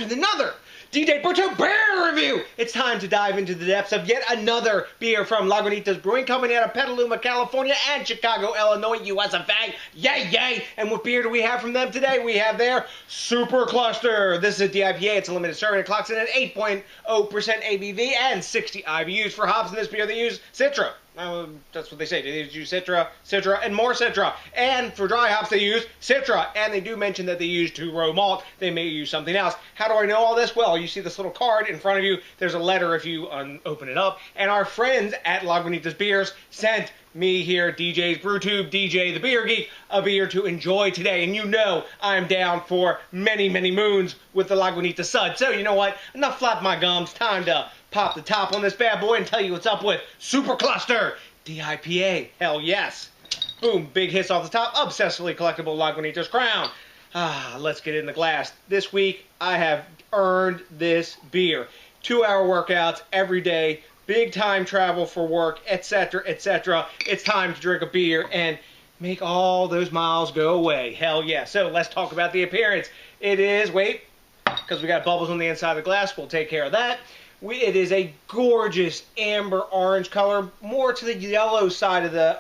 with another DJ BrewTube beer review. It's time to dive into the depths of yet another beer from Lagunitas Brewing Company out of Petaluma, California, and Chicago, Illinois, USA. Yay, yay! And what beer do we have from them today? We have their Super Cluster. This is a DIPA. It's a limited serving. It clocks in at 8.0% ABV and 60 IBUs. For hops in this beer, they use Citra. That's what they say. They use Citra, and more Citra. And for dry hops, they use Citra. And they do mention that they use 2-row malt. They may use something else. How do I know all this? Well, you see this little card in front of you. There's a letter if you open it up. And our friends at Lagunitas Beers sent me here, DJs BrewTube, DJ the Beer Geek, a beer to enjoy today. And you know I'm down for many, many moons with the Lagunitas Sud. So you know what? Enough flap my gums. Time to pop the top on this bad boy and tell you what's up with Super Cluster DIPA. Hell yes. Boom, big hits off the top. Obsessively collectible Lagunitas crown. Let's get in the glass. This week, I have earned this beer. 2-hour workouts every day. Big time travel for work, etc., etc. It's time to drink a beer and make all those miles go away. Hell yeah. So let's talk about the appearance. It is, wait, because we got bubbles on the inside of the glass. We'll take care of that. It is a gorgeous amber orange color, more to the yellow side of the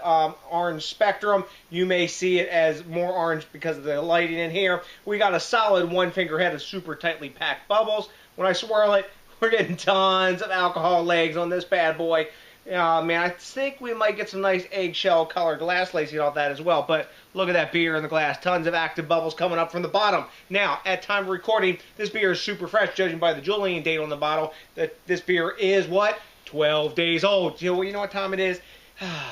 orange spectrum. You may see it as more orange because of the lighting in here. We got a solid 1-finger head of super tightly packed bubbles. When I swirl it, we're getting tons of alcohol legs on this bad boy. Man, I think we might get some nice eggshell color glass lacing off that as well. But look at that beer in the glass. Tons of active bubbles coming up from the bottom. Now, at time of recording, this beer is super fresh, judging by the Julian date on the bottle. This beer is, what? 12 days old. You know what time it is?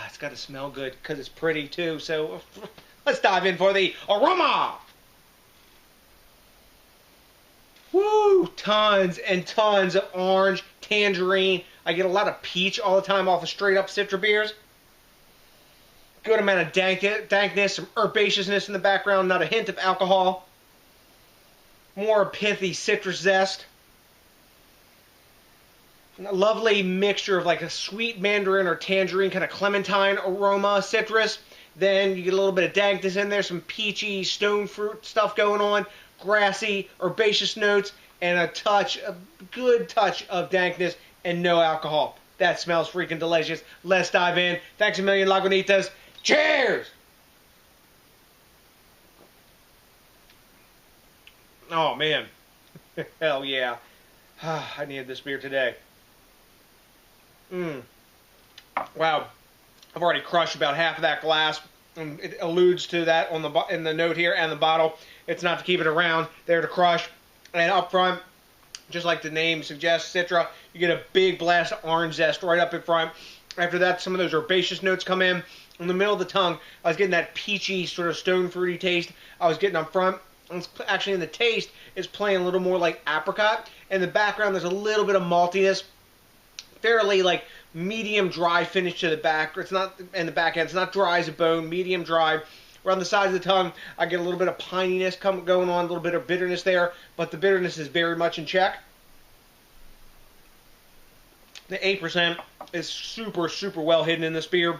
It's got to smell good because it's pretty, too. So let's dive in for the aroma. Woo! Tons and tons of orange, tangerine. I get a lot of peach all the time off of straight up Citra beers. Good amount of dankness, some herbaceousness in the background, not a hint of alcohol. More pithy citrus zest. A lovely mixture of like a sweet mandarin or tangerine, kind of clementine aroma, citrus. Then you get a little bit of dankness in there, some peachy stone fruit stuff going on. Grassy, herbaceous notes, and a good touch of dankness and no alcohol. That smells freaking delicious. Let's dive in. Thanks a million, Lagunitas. Cheers! Oh, man. Hell yeah. I needed this beer today. Wow. I've already crushed about half of that glass. It alludes to that on in the note here and the bottle. It's not to keep it around, there to crush. And up front, just like the name suggests, Citra, you get a big blast of orange zest right up in front. After that, some of those herbaceous notes come in. In the middle of the tongue, I was getting that peachy, sort of stone fruity taste. I was getting up front. And actually, in the taste, it's playing a little more like apricot. In the background, there's a little bit of maltiness. Fairly, like, medium dry finish to the back. It's not in the back end. It's not dry as a bone. Medium dry. Around the sides of the tongue, I get a little bit of pininess going on, a little bit of bitterness there, but the bitterness is very much in check. The 8% is super, super well hidden in this beer.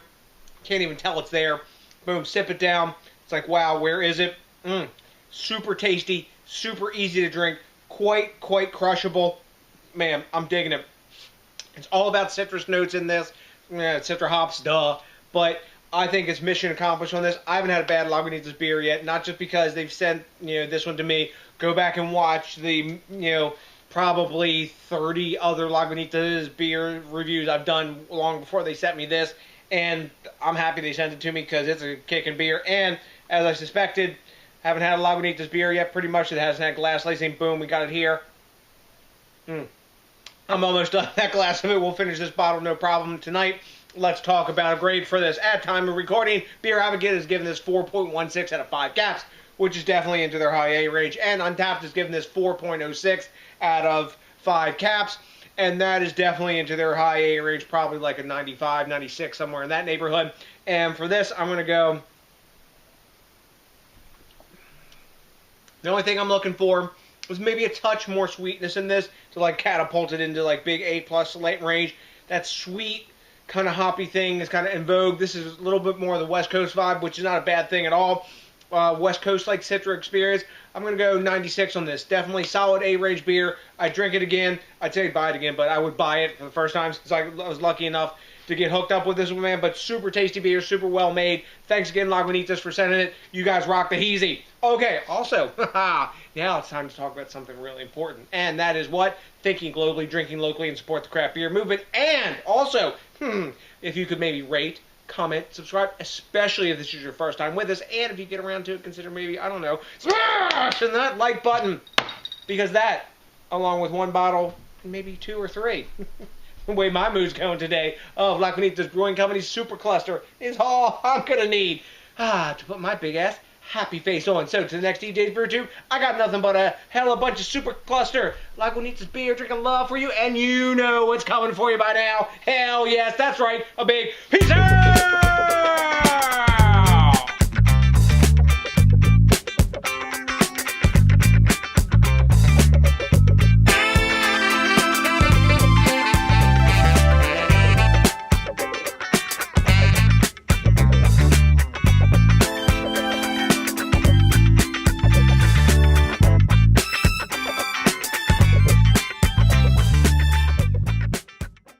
Can't even tell it's there. Boom, sip it down. It's like, wow, where is it? Super tasty, super easy to drink, quite crushable. Man, I'm digging it. It's all about citrus notes in this. Citra hops, duh. But I think it's mission accomplished on this. I haven't had a bad Lagunitas beer yet, not just because they've sent this one to me. Go back and watch the probably 30 other Lagunitas beer reviews I've done long before they sent me this, and I'm happy they sent it to me because it's a kicking beer. And as I suspected, haven't had a Lagunitas beer yet. Pretty much it hasn't had glass lacing. Boom, we got it here. I'm almost done that glass of it. We'll finish this bottle no problem tonight. Let's talk about a grade for this. At time of recording, Beer Advocate has given this 4.16 out of 5 caps, which is definitely into their high A range. And Untapped has given this 4.06 out of 5 caps. And that is definitely into their high A range, probably like a 95, 96, somewhere in that neighborhood. And for this, I'm going to go... The only thing I'm looking for was maybe a touch more sweetness in this to like catapult it into like big A+ late range. That sweet kind of hoppy thing is kind of in vogue. This is a little bit more of the West Coast vibe, which is not a bad thing at all. West Coast like Citra experience. I'm going to go 96 on this. Definitely solid A-range beer. I'd drink it again. I'd say buy it again, but I would buy it for the first time since I was lucky enough to get hooked up with this one, man. But super tasty beer, super well made. Thanks again, Lagunitas, for sending it. You guys rock the heezy. Okay, also, now it's time to talk about something really important. And that is what? Thinking globally, drinking locally, and support the craft beer movement. And also, if you could maybe rate, comment, subscribe, especially if this is your first time with us, and if you get around to it, consider maybe, I don't know, smashing that like button, because that, along with one bottle, maybe 2 or 3, the way my mood's going today, of Lagunitas Brewing Company's Super Cluster is all I'm gonna need to put my big ass happy face on. So to the next DJs BrewTube, I got nothing but a hell of a bunch of Super Cluster Lagunitas beer drinking love for you, and you know what's coming for you by now. Hell yes, that's right, a big peace out!